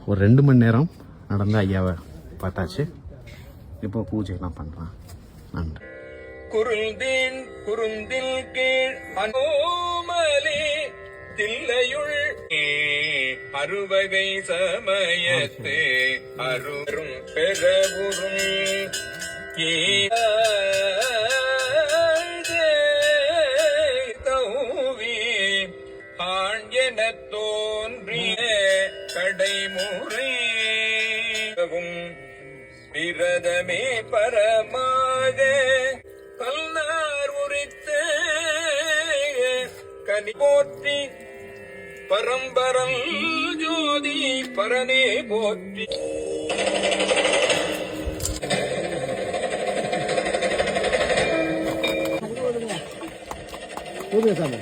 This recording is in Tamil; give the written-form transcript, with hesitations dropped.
ஒரு 2 மணி நேரம் நடந்து ஐயாவை பார்த்தாச்சு. இப்போ பூஜைலாம் பண்ணுறான். நன்றி. குருந்தேன் குருந்தில் கீழ் அனோமலே தில்லையுள் அறுவகை சமயத்து அருறும் பெறவுறும் தௌவி ஆண் என தோன்றிய கடைமுறையும் விரதமே பரமாக கல்லார் உரித்த கனி போற்றி பரம்பரல் ஜோதி பரனே போற்றி. சாமி